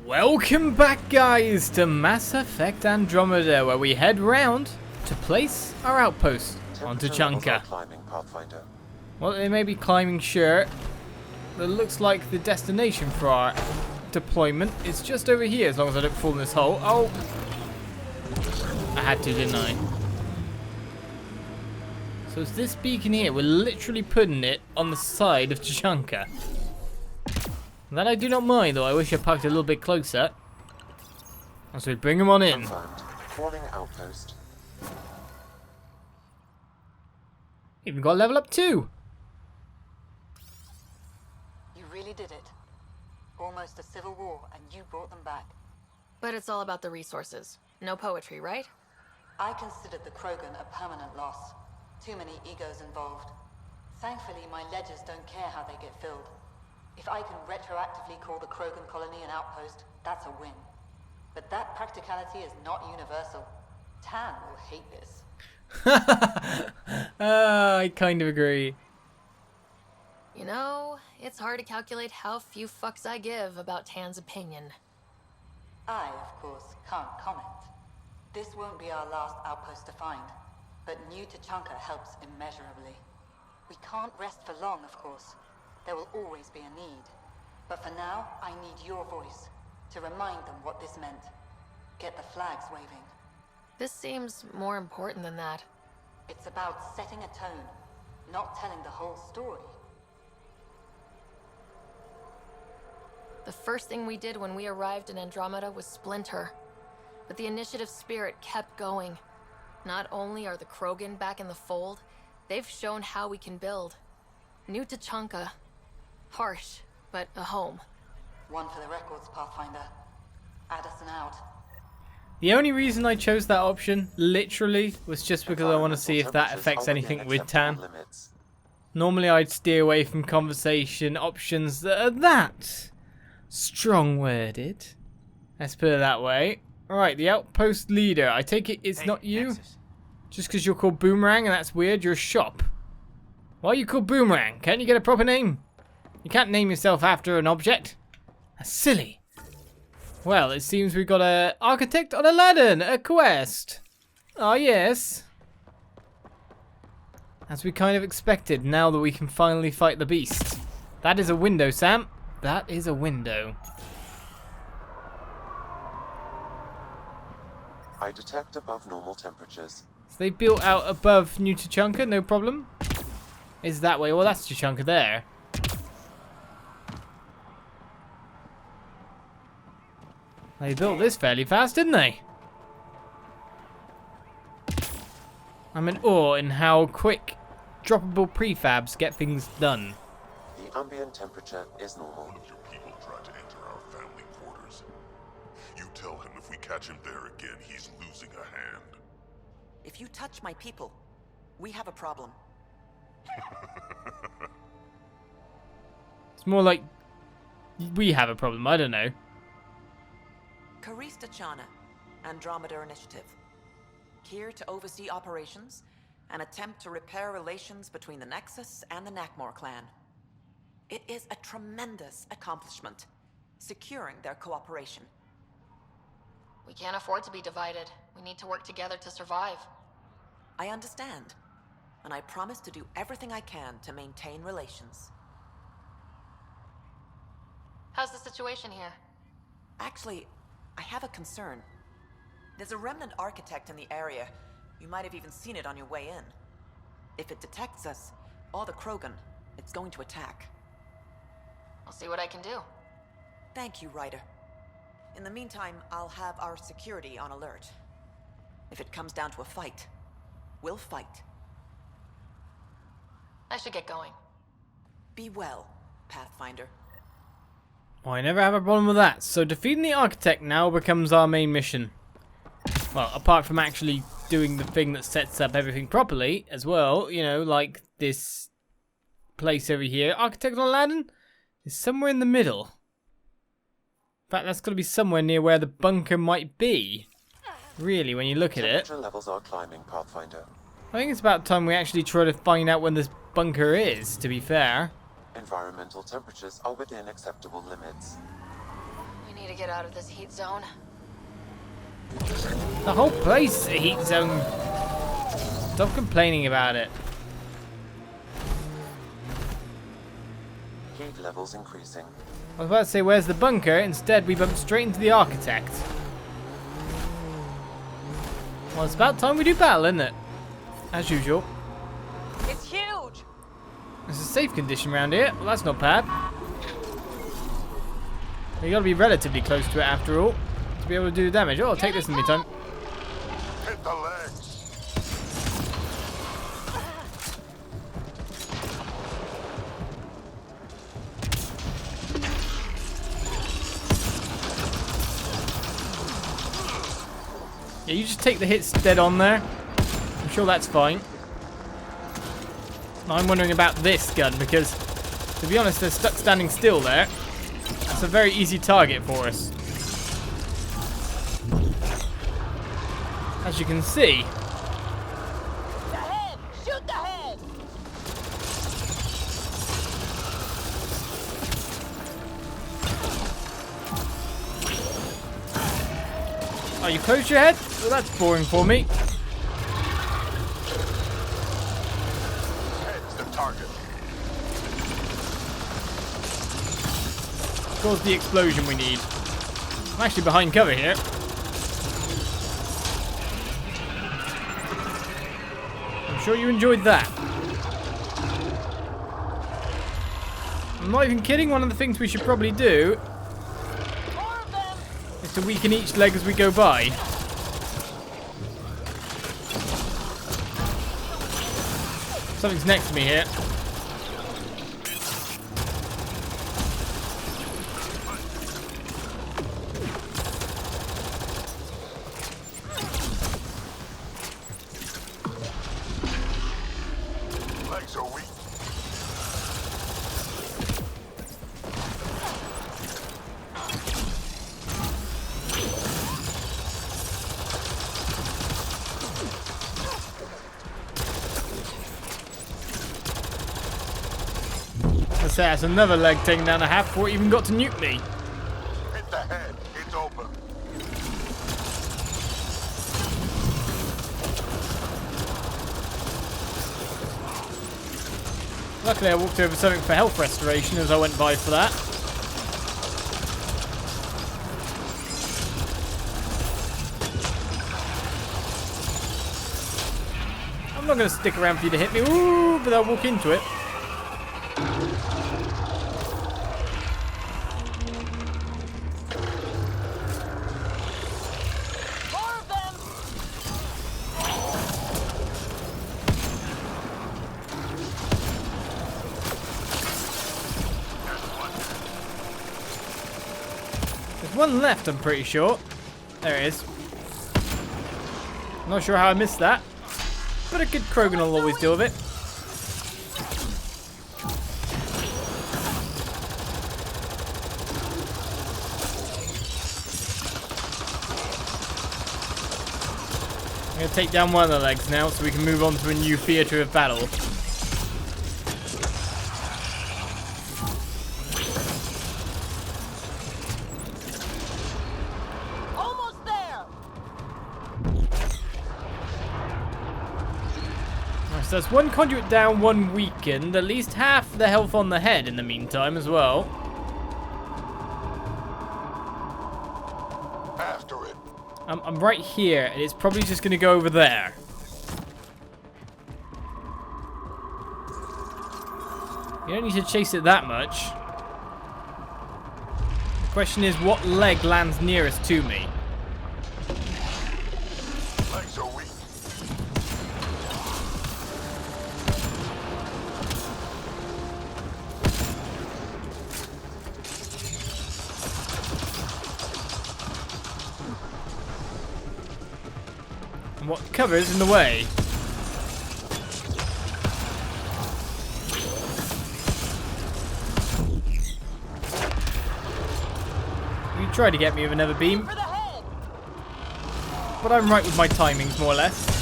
Welcome back, guys, to Mass Effect Andromeda, where we head round to place our outpost on Tuchanka. Well, they may be climbing, sure, but it looks like the destination for our deployment is just over here, as long as I don't fall in this hole. Oh! I had to, didn't I? So it's this beacon here. We're literally putting it on the side of Tuchanka. That I do not mind, though. I wish I parked a little bit closer. So we bring him on in. Outpost. Even got level up too. You really did it. Almost a civil war, and you brought them back. But it's all about the resources. No poetry, right? I considered the Krogan a permanent loss. Too many egos involved. Thankfully, my ledgers don't care how they get filled. If I can retroactively call the Krogan colony an outpost, that's a win. But that practicality is not universal. Tan will hate this. I kind of agree. You know, it's hard to calculate how few fucks I give about Tan's opinion. I, of course, can't comment. This won't be our last outpost to find, but new Tuchanka helps immeasurably. We can't rest for long, of course. There will always be a need. But for now, I need your voice to remind them what this meant. Get the flags waving. This seems more important than that. It's about setting a tone, not telling the whole story. The first thing we did when we arrived in Andromeda was splinter. But the initiative spirit kept going. Not only are the Krogan back in the fold, they've shown how we can build. New Tuchanka. Harsh, but a home. One for the records, Pathfinder. Addison out. The only reason I chose that option, literally, was just because I want to see if that affects anything with Tan. Normally I'd steer away from conversation options that are that strong-worded. Let's put it that way. Alright, the outpost leader. I take it it's not you? Just because you're called Boomerang and that's weird, you're a shop. Why are you called Boomerang? Can't you get a proper name? You can't name yourself after an object. That's silly. Well, it seems we've got a Architect of Elaaden, a quest. Oh, yes. As we kind of expected, now that we can finally fight the beast. That is a window, Sam. That is a window. I detect above normal temperatures. So they built out above New Tuchanka, no problem. Is that way? Well, that's Tuchanka there. They built this fairly fast, didn't they? I'm in awe in how quick droppable prefabs get things done. The ambient temperature is normal. One of your people tried to enter our family quarters. You tell him if we catch him there again, he's losing a hand. If you touch my people, we have a problem. It's more like we have a problem, I don't know. Karista Chana, Andromeda Initiative. Here to oversee operations and attempt to repair relations between the Nexus and the Nakmor clan. It is a tremendous accomplishment, securing their cooperation. We can't afford to be divided. We need to work together to survive. I understand, and I promise to do everything I can to maintain relations. How's the situation here? Actually, I have a concern. There's a remnant architect in the area. You might have even seen it on your way in. If it detects us, or the Krogan, it's going to attack. I'll see what I can do. Thank you, Ryder. In the meantime, I'll have our security on alert. If it comes down to a fight, we'll fight. I should get going. Be well, Pathfinder. Well, I never have a problem with that. So defeating the Architect now becomes our main mission. Well, apart from actually doing the thing that sets up everything properly as well, you know, like this place over here. Architect of Elaaden is somewhere in the middle. In fact, that's got to be somewhere near where the bunker might be. Really, when you look at it. Temperature levels are climbing, Pathfinder. I think it's about time we actually try to find out when this bunker is, to be fair. Environmental temperatures are within acceptable limits. We need to to get out of this heat zone. The whole place is a heat zone. Stop complaining about it. Heat levels increasing. I was about to say, where's the bunker? Instead, we bumped straight into the Architect. Well, it's about time we do battle, isn't it? As usual. It's huge! There's a safe condition around here. Well, that's not bad. You gotta be relatively close to it after all to be able to do damage. Oh, I'll take this in the meantime. Hit the legs. Yeah, you just take the hits dead on there. I'm sure that's fine. Now I'm wondering about this gun because, to be honest, they're stuck standing still there. It's a very easy target for us. As you can see. The head! Shoot the head! Oh, you closed your head? Well, that's boring for me. Head's the target. Cause the explosion we need. I'm actually behind cover here. I'm sure you enjoyed that. I'm not even kidding. One of the things we should probably do is to weaken each leg as we go by. Something's next to me here. Legs are weak. That's another leg taken down a half before it even got to nuke me. Hit the head. It's open. Luckily I walked over something for health restoration as I went by for that. I'm not going to stick around for you to hit me. Ooh, but I'll walk into it. More of them! There's one left, I'm pretty sure. There it is. Not sure how I missed that. But a good Krogan will always deal with it. I'm going to take down one of the legs now so we can move on to a new theatre of battle. Almost there! Right, so that's one conduit down, one weakened. At least half the health on the head in the meantime as well. After it. I'm right here, and it's probably just going to go over there. You don't need to chase it that much. The question is, what leg lands nearest to me? Legs are weak. And what covers in the way? You tried to get me with another beam, For the head! but I'm right with my timings, more or less.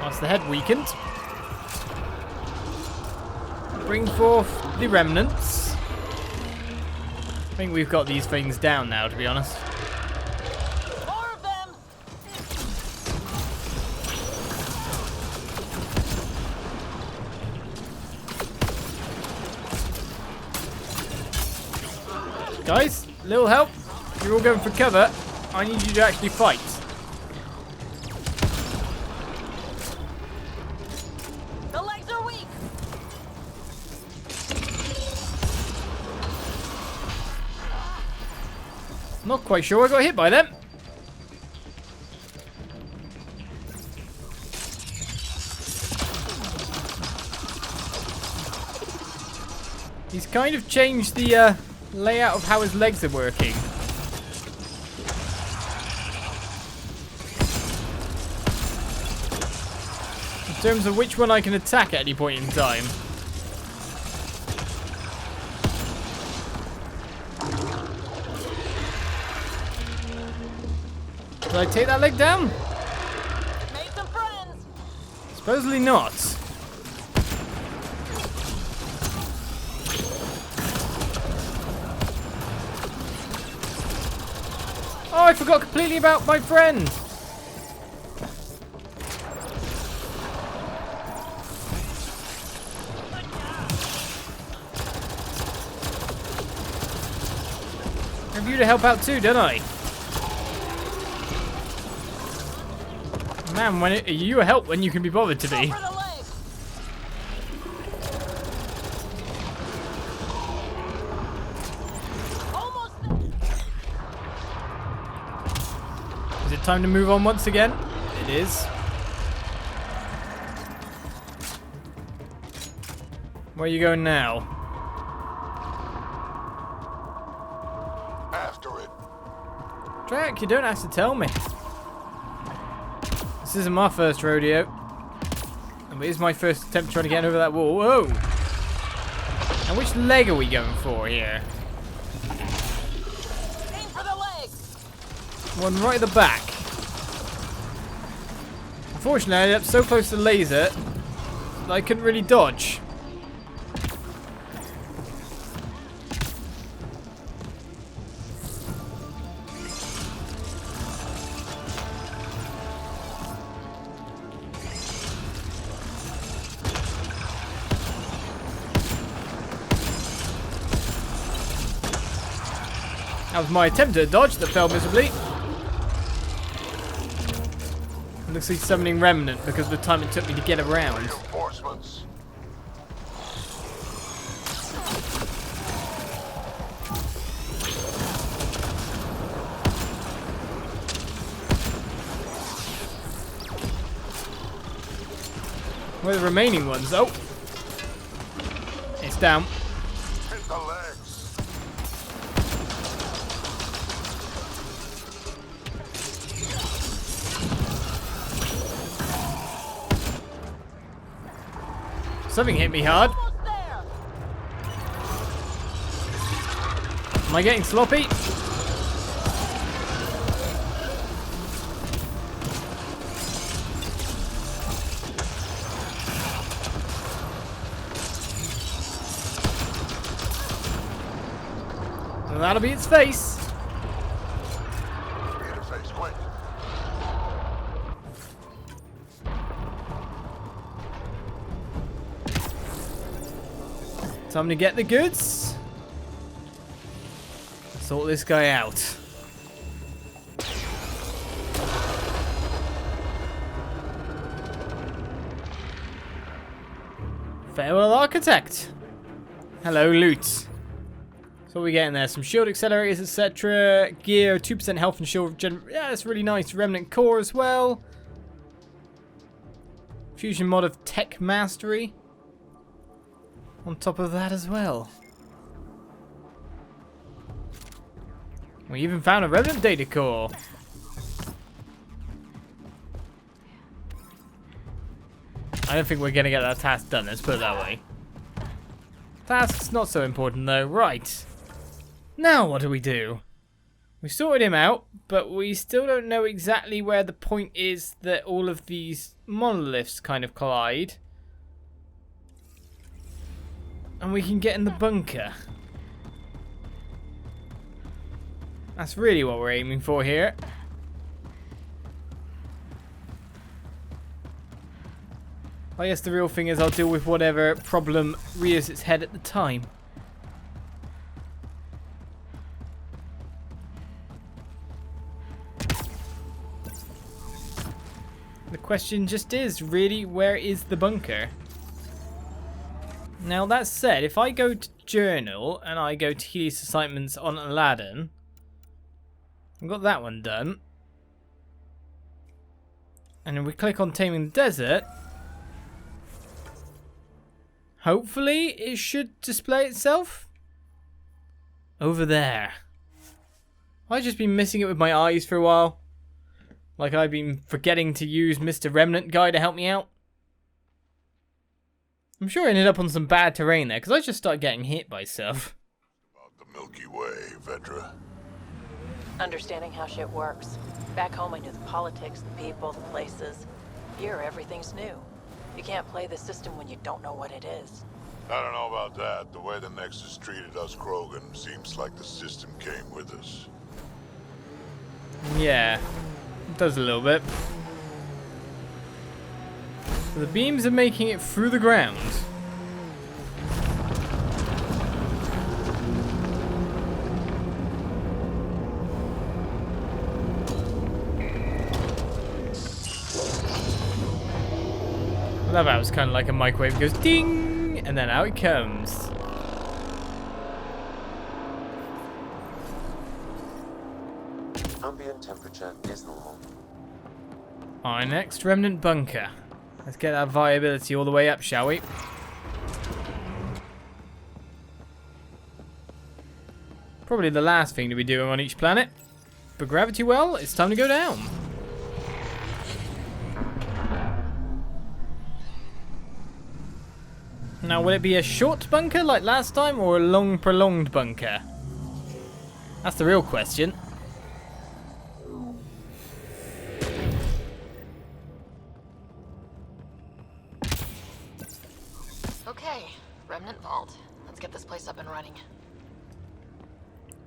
Whilst the head weakened. Bring forth the remnants. I think we've got these things down now, to be honest. More of them! Guys, little help. You're all going for cover. I need you to actually fight. The legs are weak! Not quite sure I got hit by them. He's kind of changed the layout of how his legs are working. In terms of which one I can attack at any point in time. Did I take that leg down? Made some friends! Supposedly not. Oh, I forgot completely about my friend. I have you to help out too, don't I? Man, when you help when you can be bothered to be. For the leg! Almost there! Is it time to move on once again? It is. Where are you going now? After it. Drac, you don't have to tell me. This isn't my first rodeo. And it is my first attempt trying to get over that wall. Whoa! And which leg are we going for here? Aim for the leg! One right at the back. Unfortunately, I ended up so close to the laser that I couldn't really dodge. That was my attempt at a dodge that failed miserably. It looks like he's summoning Remnant because of the time it took me to get around. Reinforcements. Where are the remaining ones? Oh! It's down. Hit the legs. Something hit me hard. Almost there! Am I getting sloppy? Well, that'll be its face. Interface quick. Time to get the goods. Sort this guy out. Farewell, Architect. Hello, loot. So what are we getting there? Some shield accelerators, etc. Gear, 2% health and shield regen. Yeah, that's really nice. Remnant core as well. Fusion mod of tech mastery. On top of that as well. We even found a Remnant data core. I don't think we're going to get that task done, let's put it that way. Task's not so important though. Right. Now what do we do? We sorted him out, but we still don't know exactly where the point is that all of these monoliths kind of collide. And we can get in the bunker. That's really what we're aiming for here. I guess the real thing is I'll deal with whatever problem rears its head at the time. The question just is, really, where is the bunker? Now, that said, if I go to Journal and I go to Helios Assignments on Elaaden, I've got that one done. And then we click on Taming the Desert. Hopefully, it should display itself. Over there. I've just been missing it with my eyes for a while. Like I've been forgetting to use Mr. Remnant Guy to help me out. I'm sure I ended up on some bad terrain there, because I just started getting hit by stuff. About the Milky Way, Vedra. Understanding how shit works. Back home I knew the politics, the people, the places. Here everything's new. You can't play the system when you don't know what it is. I don't know about that. The way the Nexus treated us Krogan seems like the system came with us. Yeah, it does a little bit. So the beams are making it through the ground. I love how it's kind of like a microwave. It goes ding, and then out it comes. Ambient temperature is normal. Our next remnant bunker. Let's get that viability all the way up, shall we? Probably the last thing to be doing on each planet. But gravity well, it's time to go down. Now, will it be a short bunker like last time, or a long, prolonged bunker? That's the real question. Okay, Remnant Vault. Let's get this place up and running.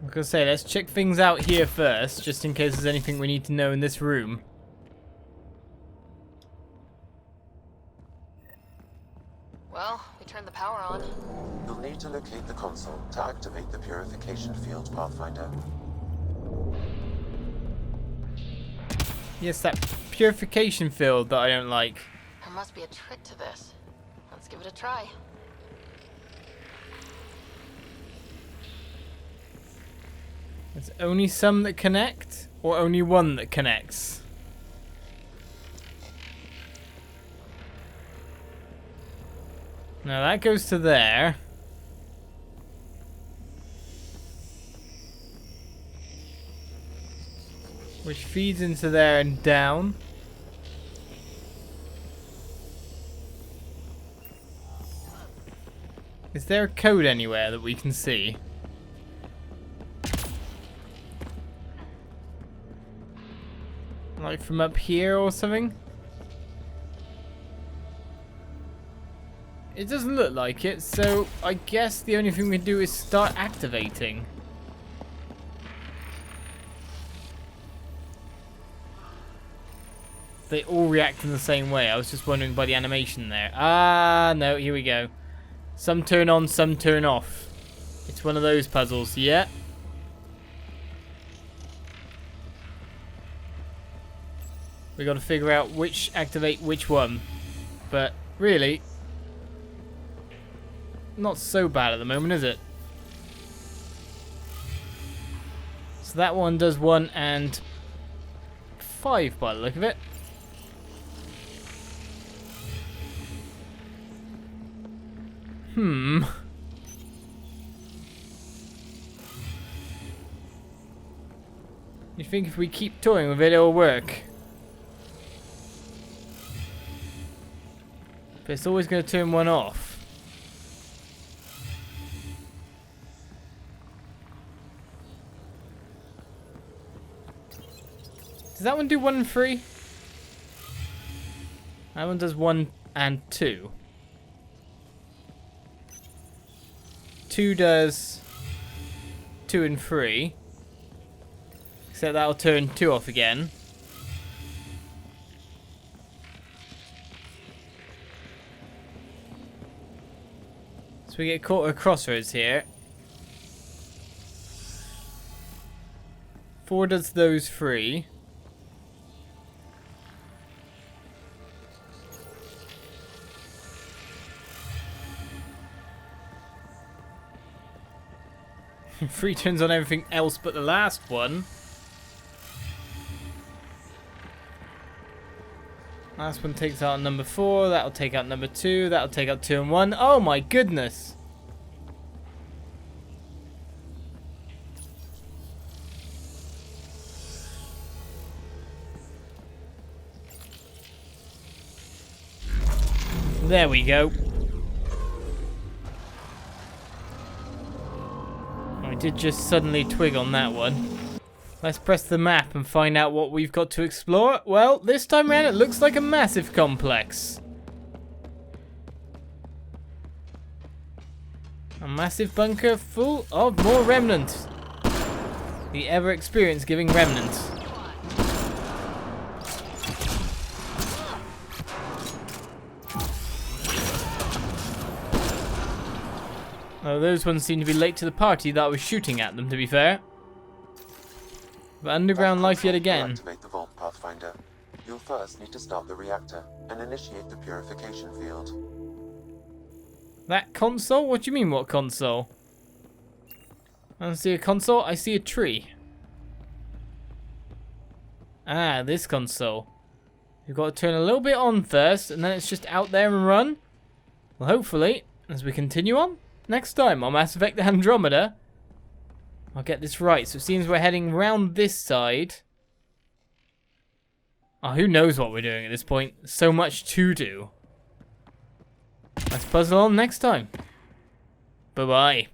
I was gonna say, let's check things out here first, just in case there's anything we need to know in this room. Well, we turned the power on. You'll need to locate the console to activate the purification field, Pathfinder. Yes, that purification field that I don't like. There must be a trick to this. Let's give it a try. There's only some that connect, or only one that connects? Now that goes to there. Which feeds into there and down. Is there a code anywhere that we can see? Like from up here or something? It doesn't look like it, so I guess the only thing we can do is start activating. They all react in the same way. I was just wondering by the animation there. Ah, no, here we go. Some turn on, some turn off. It's one of those puzzles, yeah. We got to figure out which activate which one. But really, not so bad at the moment, is it? So that one does 1 and 5 by the look of it. You think if we keep toying with it, it'll work? But it's always going to turn one off. Does that one do 1 and 3? That one does 1 and 2. 2 does 2 and 3. Except that'll turn 2 off again. So we get caught at a crossroads here. 4 does those 3. Three turns on everything else but the last one. Last one takes out number 4. That'll take out number 2. That'll take out 2 and 1. Oh my goodness! There we go. I did just suddenly twig on that one. Let's press the map and find out what we've got to explore. Well, this time around it looks like a massive complex. A massive bunker full of more remnants. The ever-experienced giving remnants. Oh, those ones seem to be late to the party that I was shooting at them, to be fair. But underground life yet again. To activate the vault, Pathfinder, you'll first need to start the reactor and initiate the purification field. That console? What do you mean, what console? I don't see a console, I see a tree. Ah, this console. You've got to turn a little bit on first, and then it's just out there and run. Well, hopefully, as we continue on, next time on Mass Effect Andromeda, I'll get this right. So it seems we're heading round this side. Oh, who knows what we're doing at this point. So much to do. Let's puzzle on next time. Bye-bye.